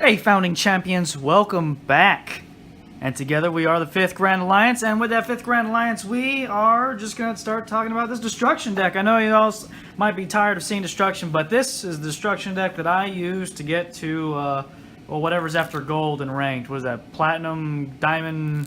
Hey, founding champions, welcome back. And together we are the 5th Grand Alliance, and with that 5th Grand Alliance, we are just going to start talking about this Destruction deck. I know you all might be tired of seeing Destruction, but this is the Destruction deck that I use to get to, well, whatever's after Gold and Ranked. What is that? Platinum, Diamond,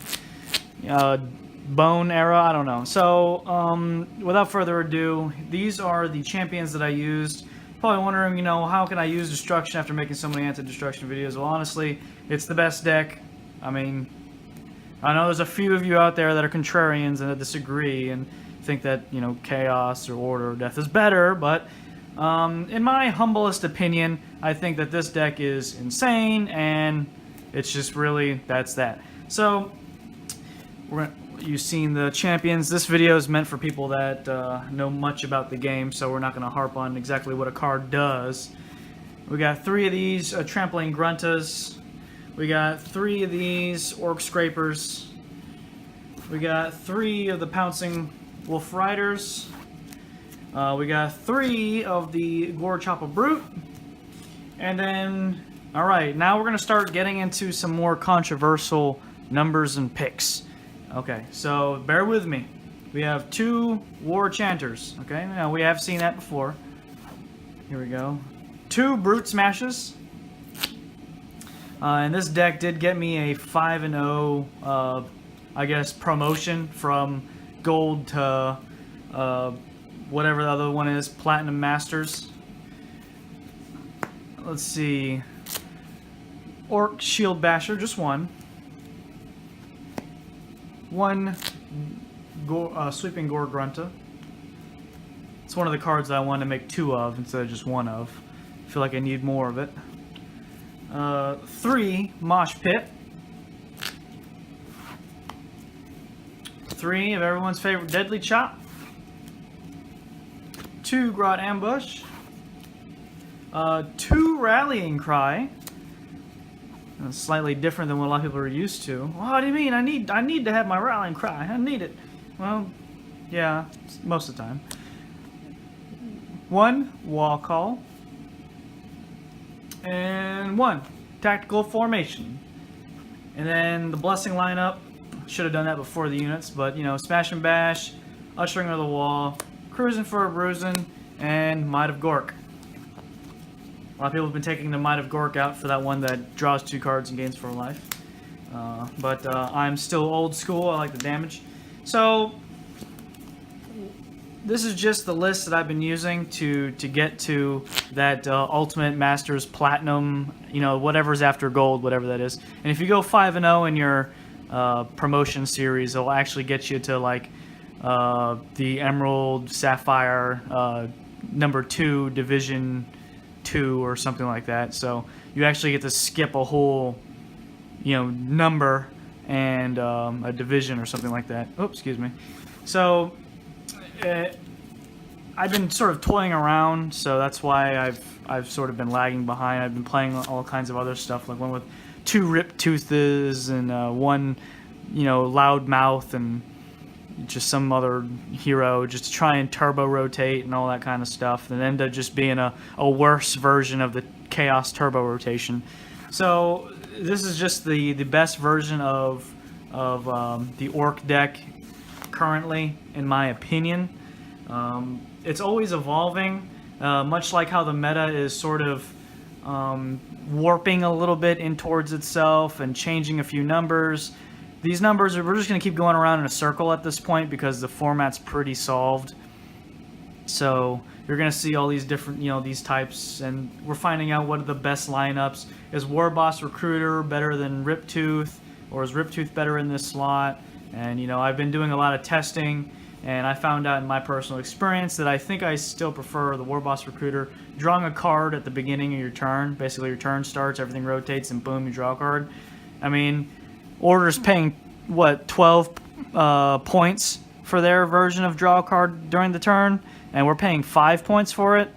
Bone era? I don't know. So, without further ado, these are the champions that I used. Probably wondering, how can I use Destruction after making so many anti-destruction videos? Well, honestly, it's the best deck. I mean, I know there's a few of you out there that are contrarians and that disagree and think that, Chaos or Order or Death is better, but in my humblest opinion, I think that this deck is insane, and it's just really, that's that. So, you've seen the champions. This video is meant for people that know much about the game, so we're not going to harp on exactly what a card does. We got 3 of these Trampling Gruntas. We got 3 of these Orruk Scrappers. We got 3 of the Pouncing Wolf Riders. We got 3 of the Gore-Choppa Brute. And then, alright, now we're going to start getting into some more controversial numbers and picks. Okay, so bear with me. We have 2 War Chanters. Okay, now we have seen that before. Here we go. 2 Brute Smashas. And this deck did get me a 5-0, I guess, promotion from Gold to whatever the other one is, Platinum Masters. Let's see. Orc Shield Basher, just one. 1 Sweeping Gore-Grunta. It's one of the cards that I wanted to make 2 of instead of just 1 of. I feel like I need more of it. 3 Mosh Pit. 3 of everyone's favorite Deadly Chop. 2 Grot Ambush. 2 Rallying Cry. Slightly different than what a lot of people are used to. Well, what do you mean? I need to have my Rallying Cry. I need it. Well, yeah, most of the time. 1 Wall Call. And 1 Tactical Formation. And then the Blessing lineup. Should have done that before the units, but Smash and Bash, Ushering of the Wall, Cruisin for a Brusin, and Might of Gork. A lot of people have been taking the Might of Gork out for that one that draws 2 cards and gains 4 life. But I'm still old school. I like the damage. So this is just the list that I've been using to get to that Ultimate Masters Platinum, whatever's after Gold, whatever that is. And if you go 5-0 in your promotion series, it'll actually get you to like the Emerald, Sapphire, number 2, Division 2 or something like that. So you actually get to skip a whole, number and a division or something like that. Oops, excuse me. So I've been sort of toying around, so that's why I've sort of been lagging behind. I've been playing all kinds of other stuff, like one with 2 Rip Toothes and 1, Loud Mouth and just some other hero, just to try and turbo rotate and all that kind of stuff, and end up just being a worse version of the Chaos turbo rotation. So this is just the best version of the Orc deck currently, in my opinion. It's always evolving, much like how the meta is sort of warping a little bit in towards itself and changing a few numbers. These numbers, we're just going to keep going around in a circle at this point because the format's pretty solved. So you're going to see all these different, these types, and we're finding out what are the best lineups. Is Warboss Recruiter better than Riptooth, or is Riptooth better in this slot? And, I've been doing a lot of testing, and I found out in my personal experience that I think I still prefer the Warboss Recruiter. Drawing a card at the beginning of your turn, basically your turn starts, everything rotates, and boom, you draw a card. I mean, Order's paying, what, 12 points for their version of draw a card during the turn, and we're paying 5 points for it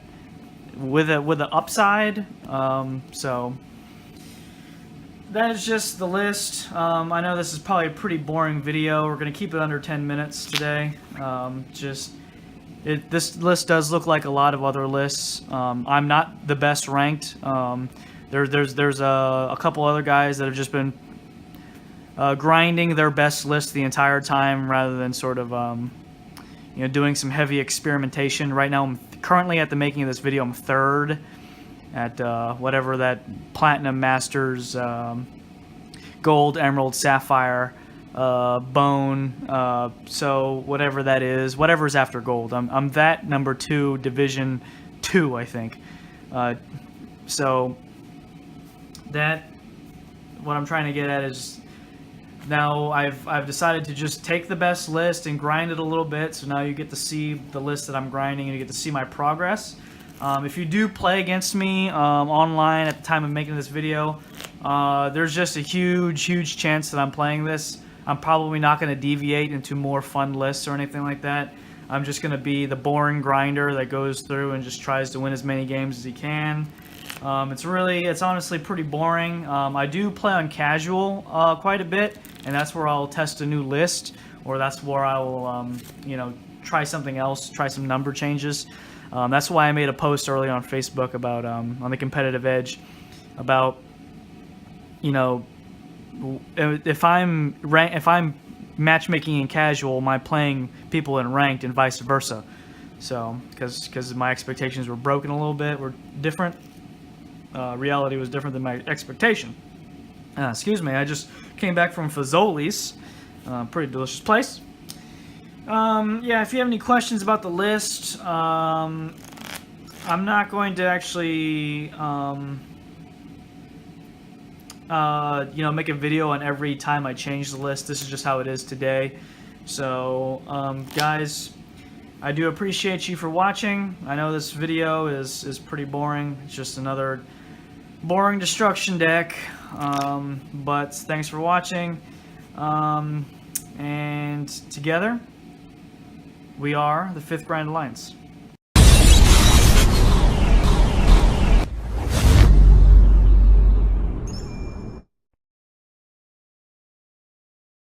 with a upside. So that is just the list. I know this is probably a pretty boring video. We're going to keep it under 10 minutes today. This list does look like a lot of other lists. I'm not the best ranked. There's a couple other guys that have just been grinding their best list the entire time rather than sort of you know, doing some heavy experimentation. Right now, I'm currently at the making of this video, I'm third at whatever that Platinum, Masters, Gold, Emerald, Sapphire, Bone, so whatever that is, whatever's after Gold. I'm that number 2, Division 2, I think. So that, what I'm trying to get at is, now I've decided to just take the best list and grind it a little bit, so now you get to see the list that I'm grinding and you get to see my progress. If you do play against me online at the time of making this video, there's just a huge chance that I'm playing this. I'm probably not going to deviate into more fun lists or anything like that. I'm just going to be the boring grinder that goes through and just tries to win as many games as he can. It's honestly pretty boring. I do play on casual quite a bit, and that's where I'll test a new list, or that's where I will, you know, try something else, try some number changes. That's why I made a post earlier on Facebook about on the competitive edge about, you know, if I'm matchmaking in casual, am I playing people in ranked and vice versa? So because my expectations were broken a little bit, were different. Reality was different than my expectation. Excuse me, I just came back from Fazoli's. Pretty delicious place. Yeah, if you have any questions about the list, I'm not going to actually, you know, make a video on every time I change the list. This is just how it is today. So, guys, I do appreciate you for watching. I know this video is pretty boring. It's just another boring destruction deck. But thanks for watching. And together, we are the 5th Grand Alliance.